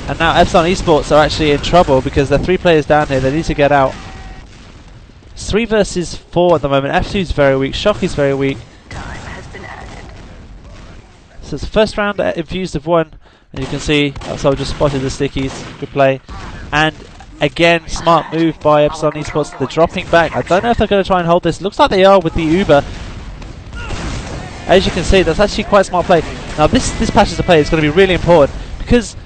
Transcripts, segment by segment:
And now Epsilon Esports are actually in trouble because there are 3 players down here. They need to get out. It's 3 versus 4 at the moment. F2 is very weak. Shockey's very weak. So it's the first round at Infused have won. And you can see Soldier spotted the stickies. Good play. And again, smart move by Epsilon Esports. They're dropping back. I don't know if they're going to try and hold this. Looks like they are with the Uber. As you can see, that's actually quite a smart play. Now this passage of play is going to be really important because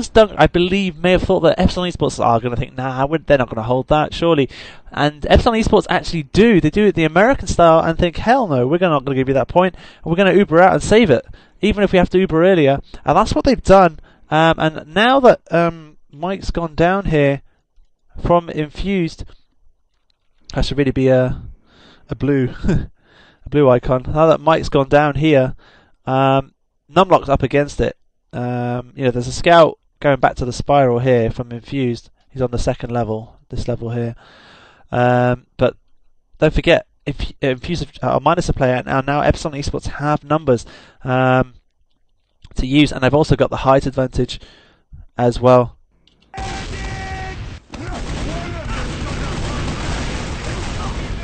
Dunk, I believe, may have thought that Epsilon Esports are going to think, nah, they're not going to hold that, surely. And Epsilon Esports actually do. They do it the American style and think, hell no, we're not going to give you that point. And we're going to Uber out and save it, even if we have to Uber earlier. And that's what they've done. And now that Mike's gone down here from Infused, that should really be a blue a blue icon. Now that Mike's gone down here, Numlocked up against it. There's a scout going back to the spiral here from Infused. He's on the 2nd level, this level here. But don't forget, if Infused are minus a player, and now Epsilon Esports have numbers to use, and they've also got the height advantage as well.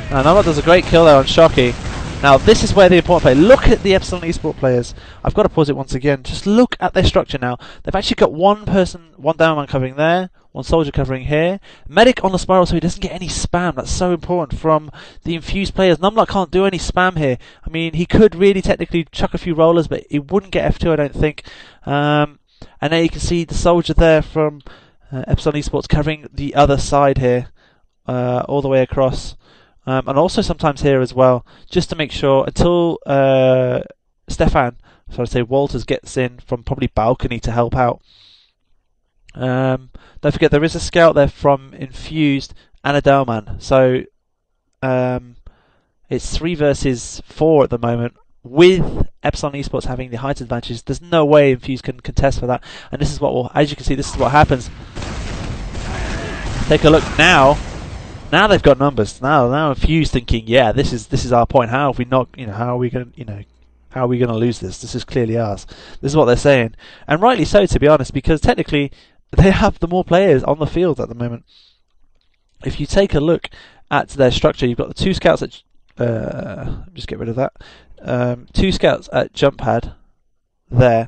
Now Numlocked does a great kill there on Shockey. Now this is where the important play. Look at the Epsilon Esports players. I've got to pause it once again. Just look at their structure now. They've actually got one person, one down man covering there, one soldier covering here. Medic on the spiral so he doesn't get any spam. That's so important from the Infused players. Numlocked can't do any spam here. I mean, he could really technically chuck a few rollers, but he wouldn't get F2, I don't think. And there you can see the soldier there from Epsilon Esports covering the other side here, all the way across. And also sometimes here as well, just to make sure, until Walters gets in from probably balcony to help out. Don't forget there is a scout there from Infused and a Delman. So it's 3 versus 4 at the moment, with Epsilon Esports having the height advantages. There's no way Infused can contest for that. And this is what will, as you can see, this is what happens. Take a look now. Now they've got numbers. Now Infused thinking, yeah, this is our point. How have we not? How are we going? How are we going to lose this? This is clearly ours. This is what they're saying, and rightly so, to be honest, because technically they have the more players on the field at the moment. If you take a look at their structure, you've got the 2 scouts at. Just get rid of that. 2 scouts at jump pad there.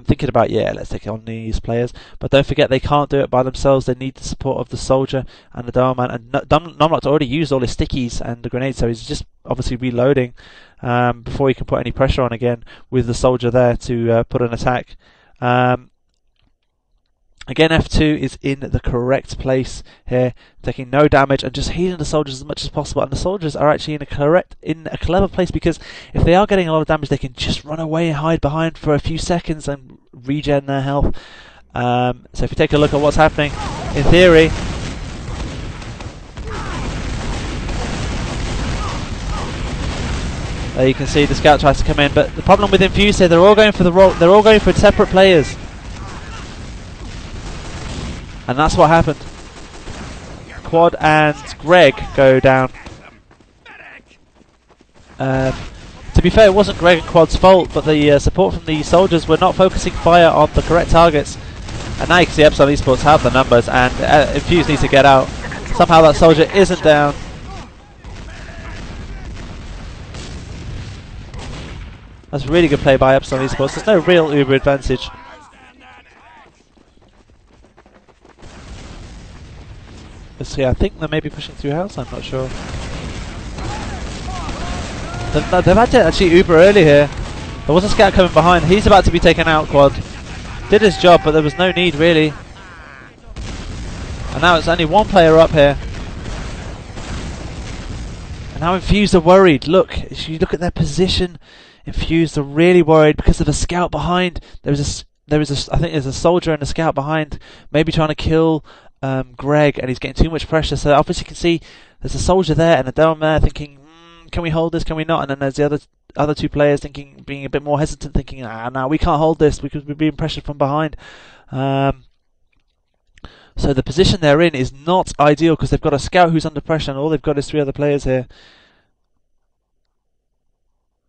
Thinking about, let's take on these players, but don't forget they can't do it by themselves. They need the support of the soldier and the Darman. And Numlocked already used all his stickies and the grenades, so he's just obviously reloading before he can put any pressure on again with the soldier there to put an attack. Again, F2 is in the correct place here, taking no damage and just healing the soldiers as much as possible. And the soldiers are actually in a clever place, because if they are getting a lot of damage, they can just run away and hide behind for a few seconds and regen their health. So if you take a look at what's happening, in theory, there you can see the scout tries to come in, but the problem with Infused here, they're all going for the role. They're all going for separate players. And that's what happened. Quad and Greg go down. To be fair, it wasn't Greg and Quad's fault, but the support from the soldiers were not focusing fire on the correct targets. And now you can see Epsilon Esports have the numbers, and Infused needs to get out. Somehow that soldier isn't down. That's a really good play by Epsilon Esports. There's no real Uber advantage. Let's see, I think they may be pushing through house, I'm not sure. They've had to actually Uber early here. There was a scout coming behind. He's about to be taken out, Quad. Did his job, but there was no need really. And now it's only one player up here. And now Infused are worried. Look, if you look at their position, Infused are really worried because of a scout behind. I think there's a soldier and a scout behind, maybe trying to kill Greg, and he's getting too much pressure. So obviously you can see there's a soldier there and a down there thinking, can we hold this, can we not? And then there's the other 2 players thinking, being a bit more hesitant, thinking, no, we can't hold this because we're being pressured from behind. So the position they're in is not ideal, because they've got a scout who's under pressure and all they've got is 3 other players here.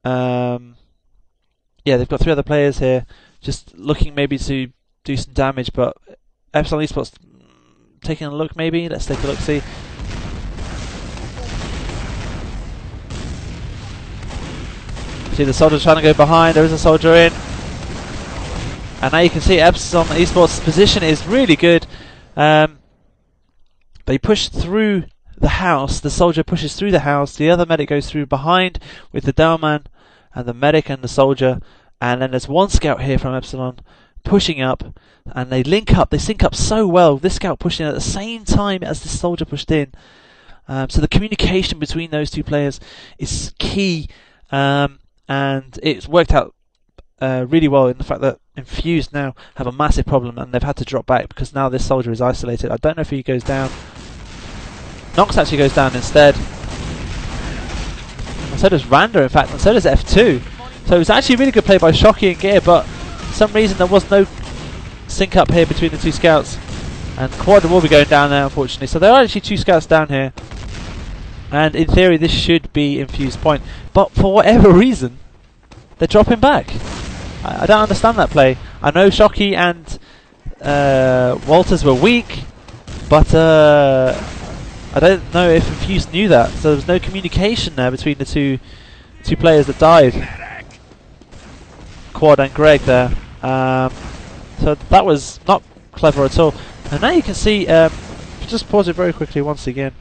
Yeah, they've got 3 other players here, just looking maybe to do some damage, but Epsilon Esports taking a look maybe. Let's take a look, see. See the soldier trying to go behind, there is a soldier in. And now you can see Epsilon Esports' position is really good. They push through the house, the soldier pushes through the house, the other medic goes through behind with the Downman and the medic and the soldier. And then there's one scout here from Epsilon pushing up, and they link up, they sync up so well. This scout pushed in at the same time as the soldier pushed in. So the communication between those two players is key. And it's worked out really well in the fact that Infused now have a massive problem and they've had to drop back because now this soldier is isolated. I don't know if he goes down. Nox actually goes down instead. And so does Randa, in fact, and so does F2. So it was actually a really good play by Shocky and Gear, but for some reason there was no sync up here between the two scouts. And Quad will be going down there, unfortunately. So there are actually two scouts down here. And in theory this should be Infused point. But for whatever reason, they're dropping back. I don't understand that play. I know Shocky and Walters were weak, but I don't know if Infused knew that. So there was no communication there between the two players that died. Quad and Greg there. So that was not clever at all. And now you can see, just pause it very quickly once again.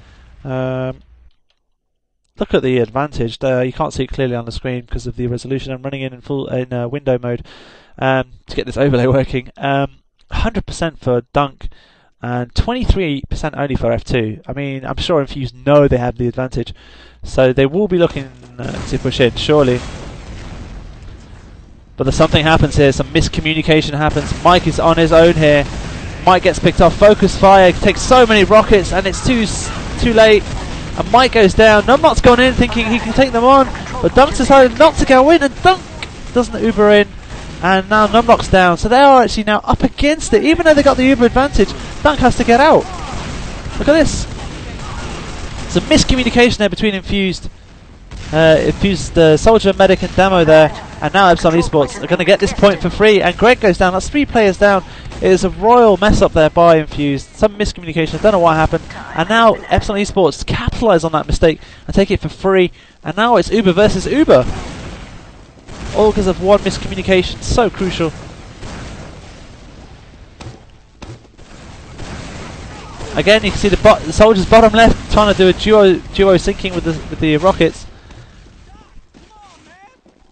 Look at the advantage. You can't see it clearly on the screen because of the resolution. I'm running in full window mode to get this overlay working. 100% for Dunk and 23% only for F2. I mean, I'm sure Infused know they have the advantage, so they will be looking to push in, surely. But there's something happens here. Some miscommunication happens. Mike is on his own here. Mike gets picked off. Focus fire takes so many rockets, and it's too late. And Mike goes down. Numlock's gone in thinking he can take them on, but Dunk's decided not to go in, and Dunk doesn't Uber in. And now Numlock's down, so they are actually now up against it. Even though they got the Uber advantage, Dunk has to get out. Look at this. There's a miscommunication there between Infused, Soldier, Medic and Demo there. And now Epsilon Esports are going to get this point for free. And Greg goes down. That's 3 players down. It is a royal mess up there by Infused. Some miscommunication. I don't know what happened. And now Epsilon Esports capitalise on that mistake and take it for free. And now it's Uber versus Uber. All because of one miscommunication. So crucial. Again, you can see the soldiers bottom left trying to do a duo syncing with the rockets.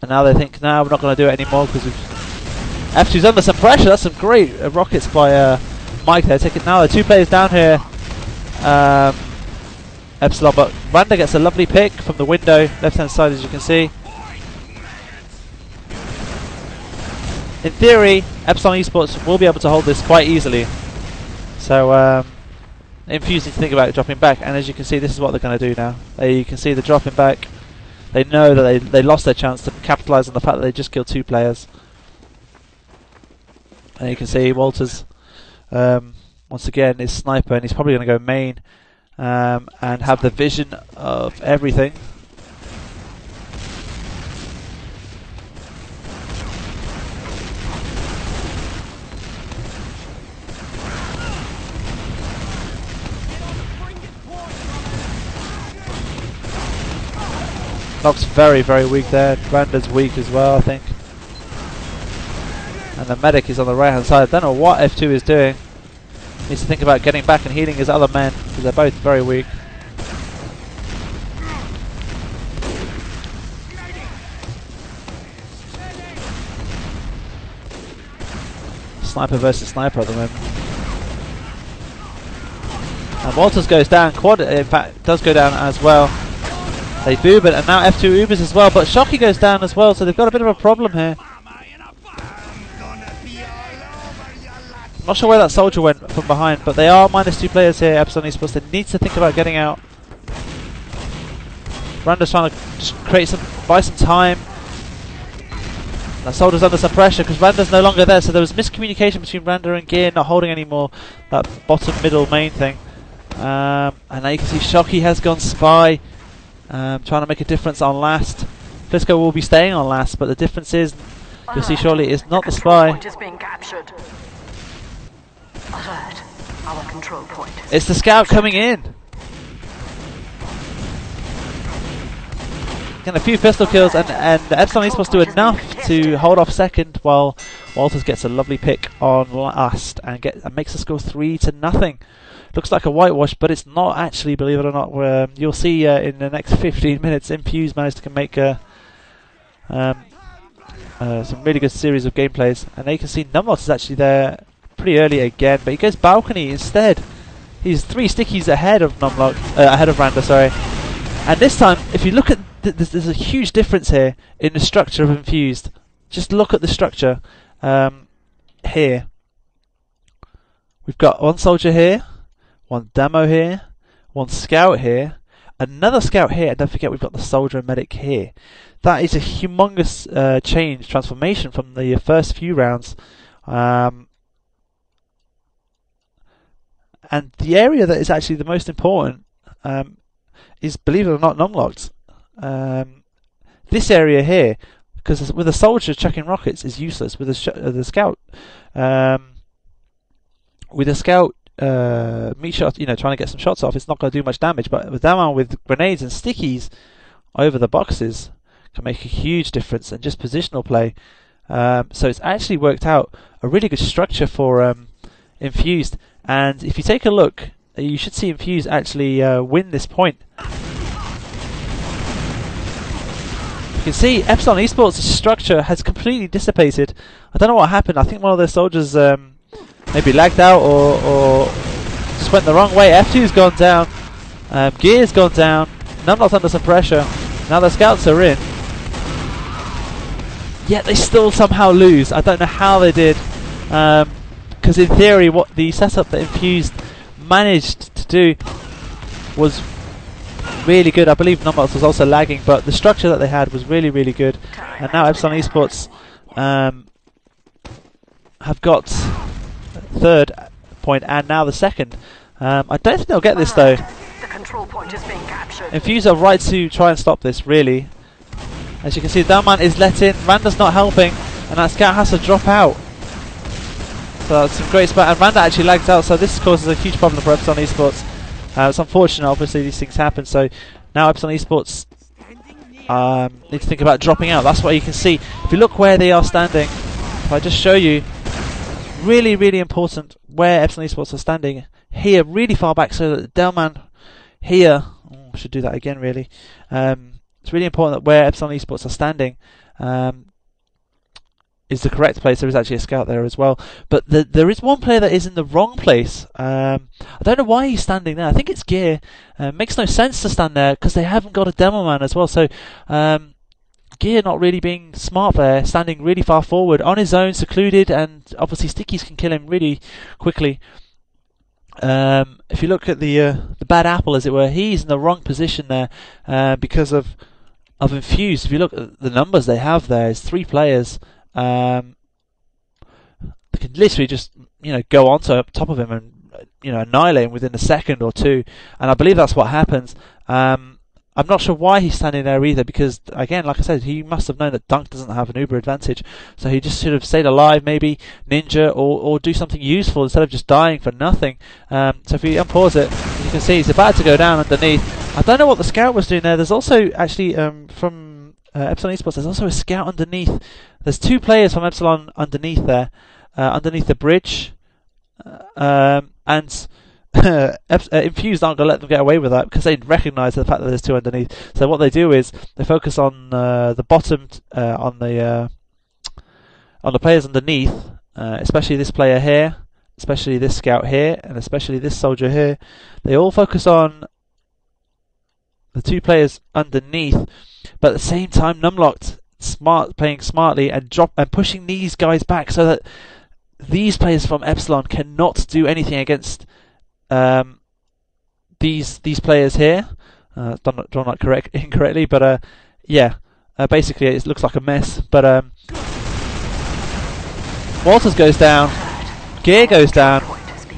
And now they think, nah, we're not going to do it anymore because F2's under some pressure. That's some great rockets by Mike there. Take it now. There are 2 players down here. Epsilon, but Randa gets a lovely pick from the window, left-hand side, as you can see. In theory, Epsilon Esports will be able to hold this quite easily. So, Infused need to think about dropping back, and as you can see, this is what they're going to do now. You can see the dropping back. They know that they lost their chance to capitalise on the fact that they just killed 2 players. And you can see Walters, once again, is sniper, and he's probably going to go main and have the vision of everything. Nox very, very weak there. Randa's weak as well, I think. And the medic is on the right hand side. I don't know what F2 is doing. Needs to think about getting back and healing his other men because they're both very weak. Sniper versus sniper at the moment. And Walters goes down. Quad, in fact, does go down as well. They boob it, and now F2 Ubers as well, but Shocky goes down as well, so they've got a bit of a problem here. Not sure where that soldier went from behind, but they are -2 players here, Epsilon Esports. They need to think about getting out. Randa's trying to just buy some time. That soldier's under some pressure because Randa's no longer there, so there was miscommunication between Randa and Gear not holding anymore that bottom middle main thing. And now you can see Shocky has gone spy. Trying to make a difference on last. Flisco will be staying on last, but the difference is, you'll see shortly, is not the spy. Our control point. It's the scout coming in. Getting a few pistol kills, and Epsilon Esports do enough to hold off second, while Walters gets a lovely pick on last and makes the score 3-0. Looks like a whitewash, but it's not actually, believe it or not. You'll see in the next 15 minutes, Infused managed to make some really good series of gameplays, and there you can see Numlocked is actually there pretty early again, but he goes balcony instead. He's 3 stickies ahead of ahead of Randa, sorry. And this time, if you look at there's a huge difference here in the structure of Infused. Just look at the structure here. We've got one soldier here, one demo here, one scout here, another scout here, and don't forget we've got the soldier and medic here. That is a humongous transformation from the first few rounds. And the area that is actually the most important is, believe it or not, Numlocked. This area here, because with a soldier chucking rockets, is useless. With the scout, meat shot, trying to get some shots off, it's not going to do much damage. But with Daman with grenades and stickies over the boxes can make a huge difference, and just positional play. So it's actually worked out a really good structure for Infused. And if you take a look, you should see Infused actually win this point. You can see Epsilon Esports' structure has completely dissipated. I don't know what happened. I think one of their soldiers maybe lagged out or just went the wrong way. F2's gone down. Gear's gone down. Numlocked under some pressure. Now the scouts are in. Yet they still somehow lose. I don't know how they did. Because in theory, what the setup that Infused managed to do was really good. I believe Numlocked was also lagging, but the structure that they had was really, really good. And now Epsilon Esports have got third point and now the second. I don't think they'll get this though. The control point is being captured. Infused are right to try and stop this, really. As you can see, Dalman is let in. Randa's not helping, and that scout has to drop out. So that's some great spot, and Randa actually lagged out, so this causes a huge problem for Epsilon Esports. It's unfortunate, obviously these things happen, so now Epsilon Esports need to think about dropping out. That's what you can see. If you look where they are standing, if I just show you, really, really important where Epsilon Esports are standing. Here, really far back, so that Delman here, I should do that again really. It's really important that where Epsilon Esports are standing is the correct place. There is actually a scout there as well, but there is one player that is in the wrong place. I don't know why he's standing there. I think it's Gear. Makes no sense to stand there because they haven't got a demo man as well. So Gear not really being smart there, standing really far forward on his own, secluded, and obviously stickies can kill him really quickly. If you look at the bad apple, as it were, he's in the wrong position there because of Infused. If you look at the numbers they have there, it's 3 players. They can literally just go on top of him and annihilate him within a second or two, and I believe that's what happens. I'm not sure why he's standing there either, because again, like I said, he must have known that Dunk doesn't have an uber advantage, so he just should have stayed alive, maybe ninja or do something useful instead of just dying for nothing. So if we unpause it, you can see he's about to go down underneath. I don't know what the scout was doing there. There's also actually from Epsilon Esports, there's also a scout underneath. There's 2 players from Epsilon underneath there, underneath the bridge, and Infused aren't going to let them get away with that because they recognise the fact that there's 2 underneath. So what they do is they focus on the bottom, on the players underneath, especially this player here, especially this scout here, and especially this soldier here. They all focus on the 2 players underneath, but at the same time, Numlocked playing smartly and pushing these guys back so that these players from Epsilon cannot do anything against these players here. Drawn that incorrectly, but basically it looks like a mess. But Walters goes down, Gear goes down.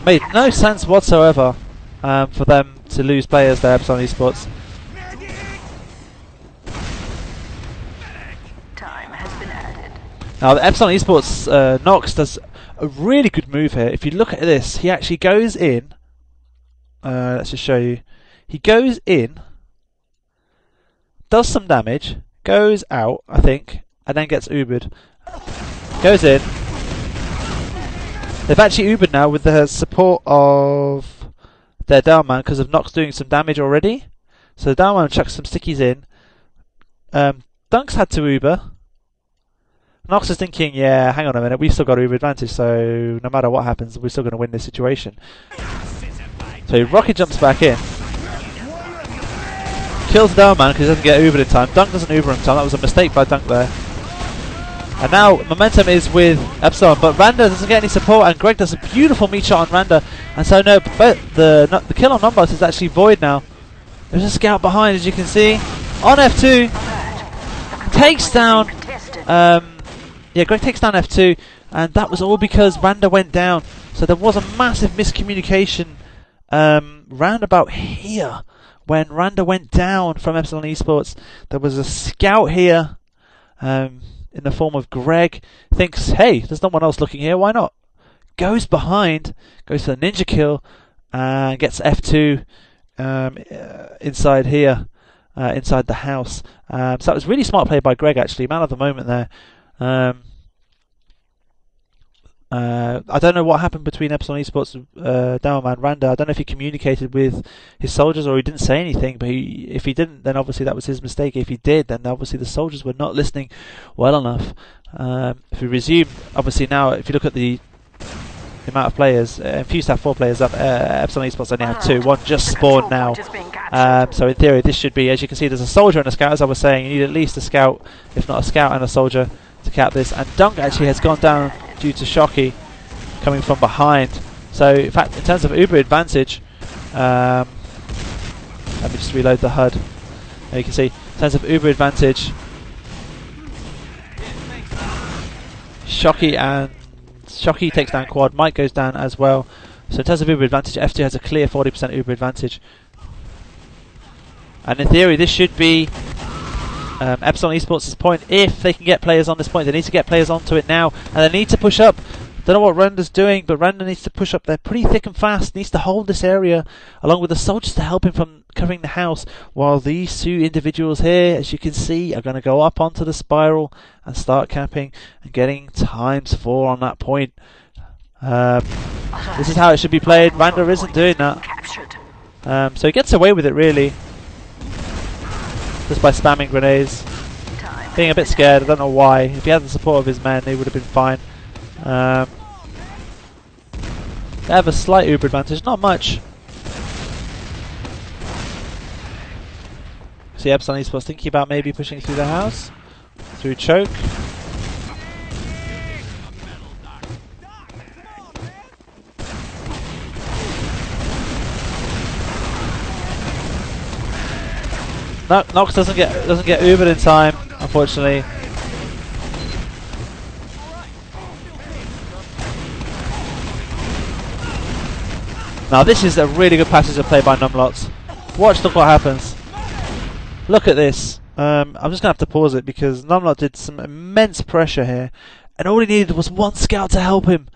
Made no sense whatsoever for them to lose players there, Epsilon Esports. Now the Epsilon Esports Nox does a really good move here. If you look at this, he actually goes in. Let's just show you. He goes in, does some damage, goes out, I think, and then gets Ubered. Goes in. They've actually Ubered now with the support of their downman because of Nox doing some damage already. So the downman chucks some stickies in. Dunk's had to Uber. Nox is thinking, yeah, hang on a minute, we've still got Uber advantage, so no matter what happens, we're still going to win this situation. So Rocket jumps back in. Kills the downman because he doesn't get Ubered in time. Dunk doesn't Uber in time, that was a mistake by Dunk there. And now momentum is with Epsilon, but Randa doesn't get any support, and Greg does a beautiful meat shot on Randa. And so no, but the kill on Numlocked is actually void now. There's a scout behind, as you can see. On F2, takes down... Greg takes down F2, and that was all because Randa went down. So there was a massive miscommunication round about here. When Randa went down from Epsilon Esports, there was a scout here in the form of Greg. Thinks, hey, there's no one else looking here, why not? Goes behind, goes for the ninja kill, and gets F2 inside here, inside the house. So that was really smart play by Greg, actually, man of the moment there. I don't know what happened between Epsilon Esports downman Randa. I don't know if he communicated with his soldiers or he didn't say anything, but if he didn't, then obviously that was his mistake. If he did, then obviously the soldiers were not listening well enough. If we resume, obviously now, if you look at the amount of players, Infused have 4 players up, Epsilon Esports only have 2, one just spawned now. So in theory this should be, as you can see, there's a soldier and a scout. As I was saying, you need at least a scout, if not a scout and a soldier, to cap this. And Dunk actually has gone down due to Shocky coming from behind. So in fact, in terms of Uber advantage, let me just reload the HUD. There you can see, in terms of Uber advantage, Shocky takes down Quad, Mike goes down as well. So in terms of Uber advantage, F2 has a clear 40% Uber advantage. And in theory this should be Epsilon Esports' point. If they can get players on this point, they need to get players onto it now, and they need to push up. Don't know what Randa's doing, but Randa needs to push up there pretty thick and fast, needs to hold this area along with the soldiers to help him from covering the house, while these 2 individuals here, as you can see, are going to go up onto the spiral and start capping and getting ×4 on that point. This is how it should be played. Randa isn't doing that. So he gets away with it really, just by spamming grenades. Being a bit scared, I don't know why. If he had the support of his men, he would have been fine. They have a slight Uber advantage, not much. See Epsilon Esports thinking about maybe pushing through the house, through choke. No, Nox doesn't get Ubered in time, unfortunately. Now this is a really good passage of play by Numlocked. Look what happens. Look at this. I'm just going to have to pause it because Numlocked did some immense pressure here, and all he needed was one scout to help him.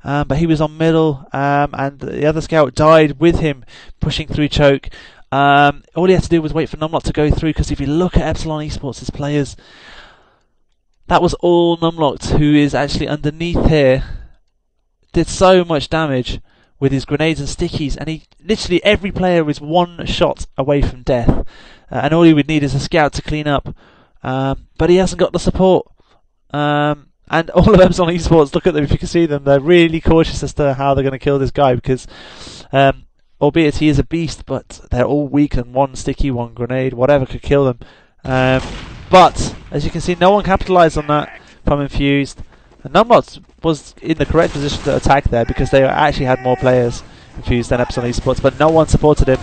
But he was on middle, and the other scout died with him, pushing through choke. All he had to do was wait for Numlocked to go through, because if you look at Epsilon Esports' players, that was all Numlocked, who is actually underneath here. Did so much damage with his grenades and stickies, and literally every player is one shot away from death, and all he would need is a scout to clean up, but he hasn't got the support. And all of Epsilon Esports, look at them, if you can see them, they're really cautious as to how they're going to kill this guy, because albeit he is a beast, but they're all weak, and one sticky, one grenade, whatever could kill them. But as you can see, no one capitalised on that from Infused. And Numlocked was in the correct position to attack there, because they actually had more players Infused than Epsilon Esports, but no one supported him.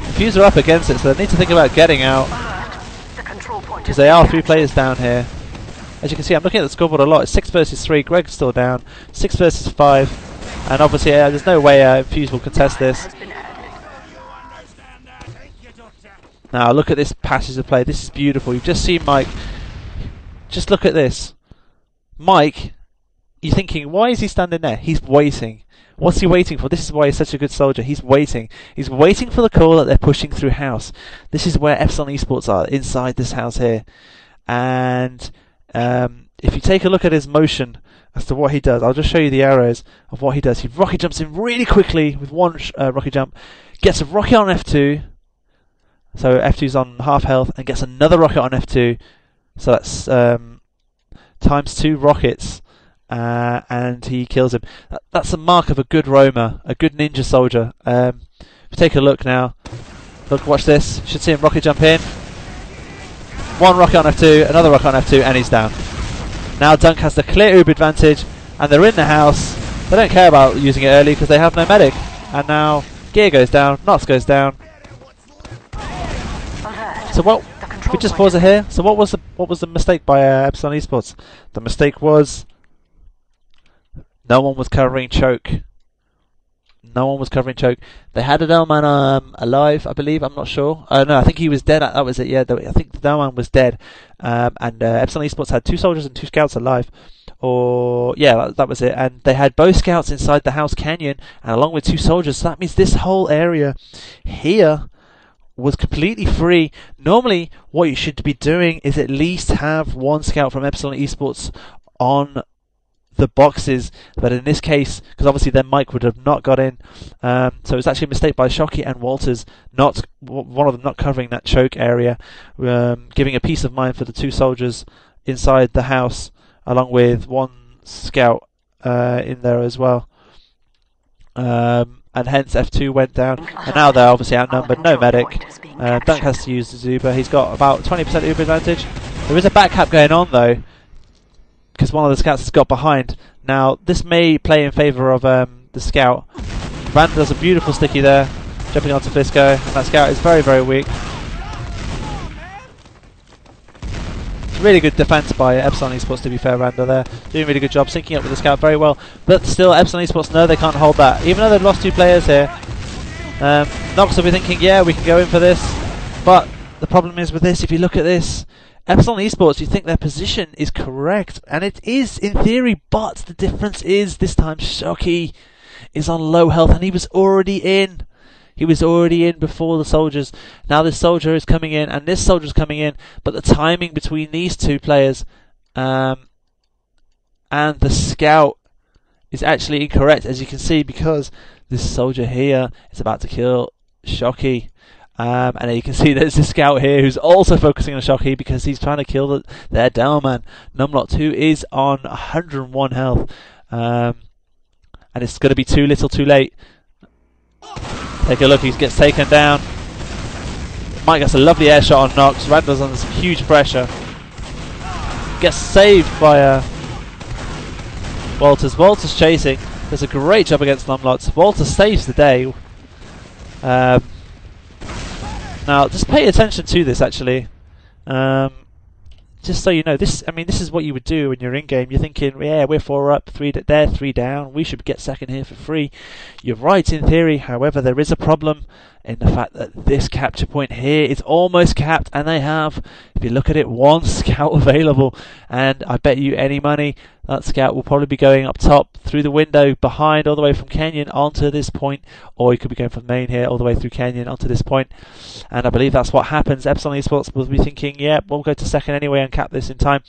Infused are up against it, so they need to think about getting out, because they are 3 players down here. As you can see, I'm looking at the scoreboard a lot. It's 6 versus 3. Greg's still down. 6 versus 5, and obviously there's no way Infused will contest this. Now look at this passage of play. This is beautiful. You've just seen Mike. Just look at this. Mike, you're thinking, why is he standing there? He's waiting. What's he waiting for? This is why he's such a good soldier. He's waiting. He's waiting for the call that they're pushing through house. This is where Epsilon Esports are, inside this house here. And if you take a look at his motion as to what he does, I'll just show you the arrows of what he does. He rocket jumps in really quickly with one rocket jump, gets a rocket on F2, so F2's on half health, and gets another rocket on F2, so that's times 2 rockets, and he kills him. That's a mark of a good roamer, a good ninja soldier. If you take a look now, watch this, you should see him rocket jump in, one rocket on F2, another rocket on F2, and he's down. Now Dunk has the clear Uber advantage, and they're in the house. They don't care about using it early because they have no medic. And now Gear goes down, Nox goes down. So what? We just pause it here. So what was the mistake by Epsilon Esports? The mistake was no one was covering choke. No one was covering choke. They had a Delman alive, I believe. I'm not sure. No, I think he was dead. That was it. Yeah, I think the Delman was dead. And Epsilon Esports had 2 soldiers and 2 scouts alive. Or yeah, that was it. And they had both scouts inside the house canyon, and along with 2 soldiers. So that means this whole area here was completely free. Normally, what you should be doing is at least have 1 scout from Epsilon Esports on the boxes, but in this case, because obviously then Mike would have not got in, so it was actually a mistake by Shockey and Walters, not one of them not covering that choke area, giving a peace of mind for the 2 soldiers inside the house, along with 1 scout in there as well, and hence F2 went down, and now they're obviously outnumbered, no medic. Dunk has to use the Zuba. He's got about 20% Uber advantage. There is a back cap going on though, because one of the scouts has got behind. Now, this may play in favour of the scout. Rand does a beautiful sticky there, jumping onto Fisco, and that scout is very, very weak. It's really good defence by Epsilon Esports, to be fair, Randa there. Doing a really good job, syncing up with the scout very well. But still, Epsilon Esports know they can't hold that. Even though they've lost 2 players here, Nox will be thinking, yeah, we can go in for this. But the problem is with this, if you look at this, Epsilon Esports, you think their position is correct, and it is in theory, but the difference is this time Shockey is on low health, and he was already in. He was already in before the soldiers. Now this soldier is coming in, and this soldier is coming in, but the timing between these 2 players and the scout is actually incorrect, as you can see, because this soldier here is about to kill Shockey. And you can see there's a scout here who's also focusing on Shockey because he's trying to kill their Delman. Numlocked, who is on 101 health. And it's going to be too little too late. Take a look, he gets taken down. Mike gets a lovely air shot on Nox. Randall's under some huge pressure. Gets saved by Walters. Walters chasing. Does a great job against Numlocked. Walters saves the day. Now, just pay attention to this, actually. Just so you know, this is what you would do when you're in-game. You're thinking, yeah, we're 4 up, 3 they're 3 down, we should get second here for free. You're right in theory, however, there is a problem in the fact that this capture point here is almost capped, and they have, if you look at it, 1 scout available, and I bet you any money that scout will probably be going up top through the window behind all the way from Canyon onto this point, or he could be going from main here all the way through Canyon onto this point, and I believe that's what happens. Epsilon Esports will be thinking, yeah, we'll go to second anyway and cap this in time.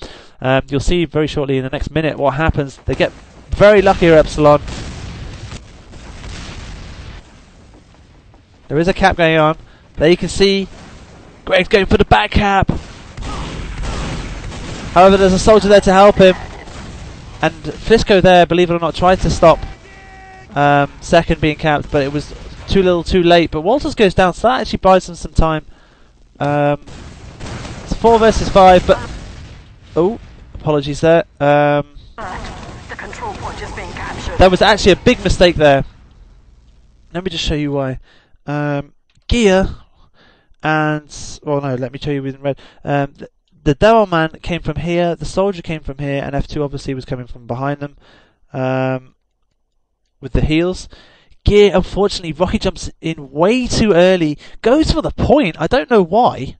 You'll see very shortly in the next minute what happens. They get very lucky here, Epsilon. There is a cap going on. There you can see Greg's going for the back cap. However, there's a soldier there to help him. And Fisco there, believe it or not, tried to stop second being capped, but it was too little too late. But Walters goes down, so that actually buys them some time. It's 4 versus 5, but... Oh, apologies there. The control point is being captured. There was actually a big mistake there. Let me just show you why. Gear and... Well, no, let me show you in red. The Devil Man came from here, the soldier came from here, and F2 obviously was coming from behind them with the heals. Gear, unfortunately, rocket jumps in way too early, goes for the point, I don't know why.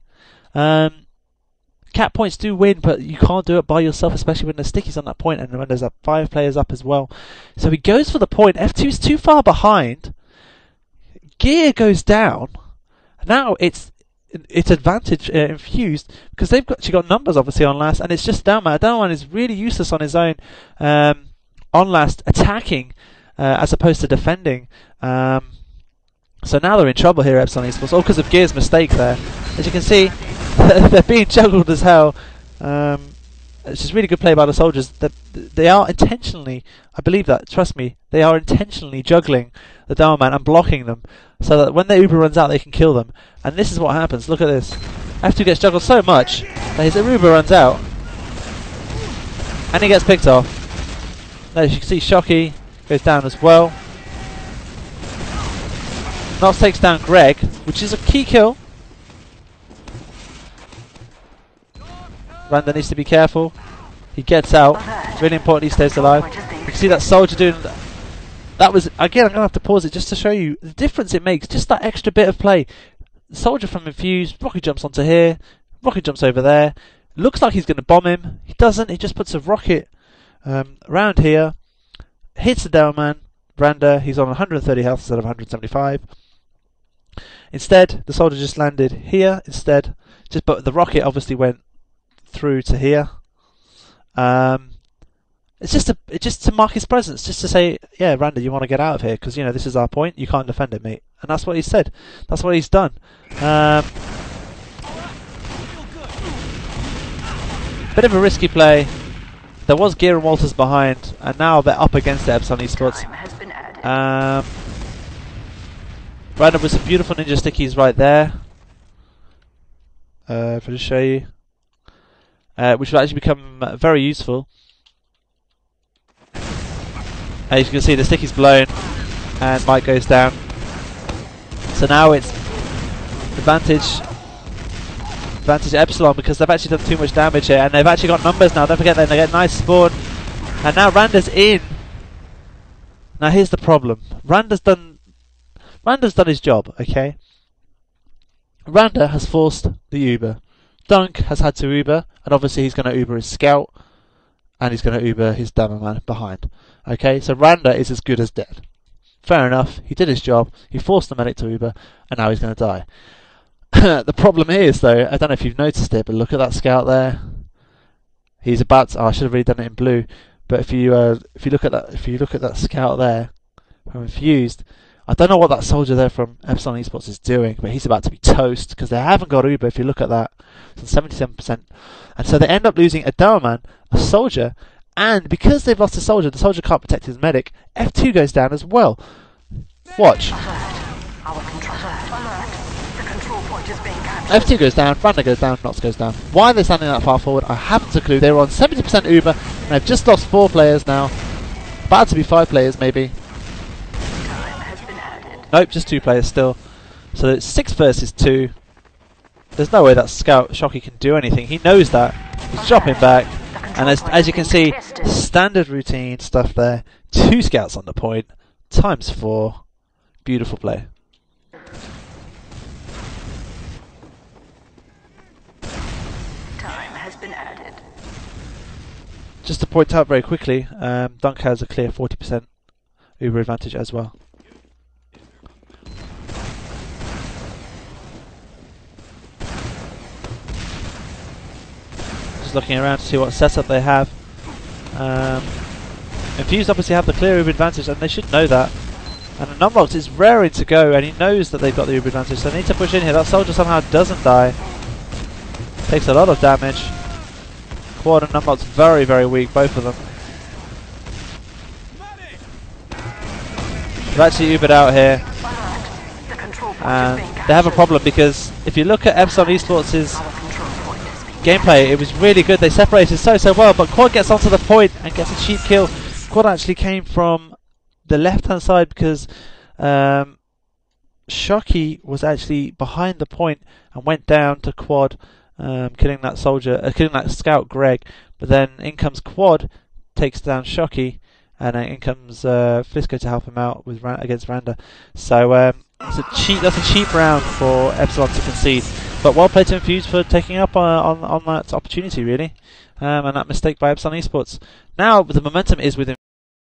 Cap points do win, but you can't do it by yourself, especially when there's stickies on that point and when there's 5 players up as well. So he goes for the point. F2 is too far behind. Gear goes down. Now it's advantage Infused, because they've actually got numbers obviously on last, and it's just Downman. Downman is really useless on his own on last, attacking as opposed to defending. So now they're in trouble here, Epsilon Esports, all because of Gear's mistake there. As you can see, they're being juggled as hell. It's just really good play by the soldiers. They are intentionally, I believe that, trust me, they are intentionally juggling the Downman and blocking them, so that when their Uber runs out, they can kill them. And this is what happens. Look at this. F2 gets juggled so much that his Uber runs out, and he gets picked off. Now, as you can see, Shocky goes down as well. Nox takes down Greg, which is a key kill. Randa needs to be careful. He gets out. It's really important he stays alive. You can see that soldier doing that. Was, again, I'm going to have to pause it just to show you the difference it makes. Just that extra bit of play. Soldier from Infused, rocket jumps onto here, rocket jumps over there. Looks like he's going to bomb him. He doesn't. He just puts a rocket around here, hits the Downman. Randa, he's on 130 health instead of 175. Instead, the soldier just landed here instead. But the rocket obviously went through to here. It's just to mark his presence, just to say, yeah, Randa, you want to get out of here because you know this is our point. You can't defend it, mate. And that's what he said. That's what he's done. Bit of a risky play. There was Gear and Walters behind, and now they're up against the Epsilon Esports. Randa with some beautiful ninja stickies right there. If I just show you. Which will actually become very useful. As you can see, the sticky's blown, and Mike goes down. So now it's advantage Epsilon, because they've actually done too much damage here, and they've actually got numbers now. Don't forget that they get nice spawn, and now Randa's in. Now here's the problem: Randa's done his job. Okay, Randa has forced the Uber. Dunk has had to Uber, and obviously he's going to Uber his scout, and he's going to Uber his demo man behind. Okay, so Randa is as good as dead. Fair enough, he did his job, he forced the medic to Uber, and now he's going to die. The problem is, though, I don't know if you've noticed it, but look at that scout there. He's about to, I should have really done it in blue, but if you look at that scout there, from Infused, I don't know what that soldier there from Epsilon Esports is doing, but he's about to be toast, because they haven't got Uber. If you look at that, it's 77%. And so they end up losing a Dowerman, a soldier, and because they've lost a soldier, the soldier can't protect his medic. F2 goes down as well. Watch. F2 goes down, Randa goes down, Nox goes down. Why are they standing that far forward? I haven't a clue. They were on 70% Uber, and they've just lost 4 players now. About to be 5 players, maybe. Nope, just 2 players still. So it's 6 versus 2. There's no way that scout Shocky can do anything. He knows that. He's dropping back. And as you can see, standard routine stuff there. 2 scouts on the point. Times 4. Beautiful play. Time has been added. Just to point out very quickly, Dunk has a clear 40% Uber advantage as well. Looking around to see what setup they have. Infused obviously have the clear Uber advantage, and they should know that. And Numlocked is raring to go, and he knows that they've got the Uber advantage, so they need to push in here. That soldier somehow doesn't die. Takes a lot of damage. Quad and Numlocked's very, very weak, both of them. They've actually Ubered out here. And they have a problem, because if you look at Epsilon Esports' gameplay, it was really good. They separated so well, but Quad gets onto the point and gets a cheap kill. Quad actually came from the left hand side because Shocky was actually behind the point and went down to Quad, killing that soldier, killing that scout Greg. But then in comes Quad, takes down Shocky, and then in comes Flisco to help him out with against Randa. So that's a cheap round for Epsilon to concede. But well played to Infused for taking up on that opportunity, really. And that mistake by Epsilon Esports. Now the momentum is with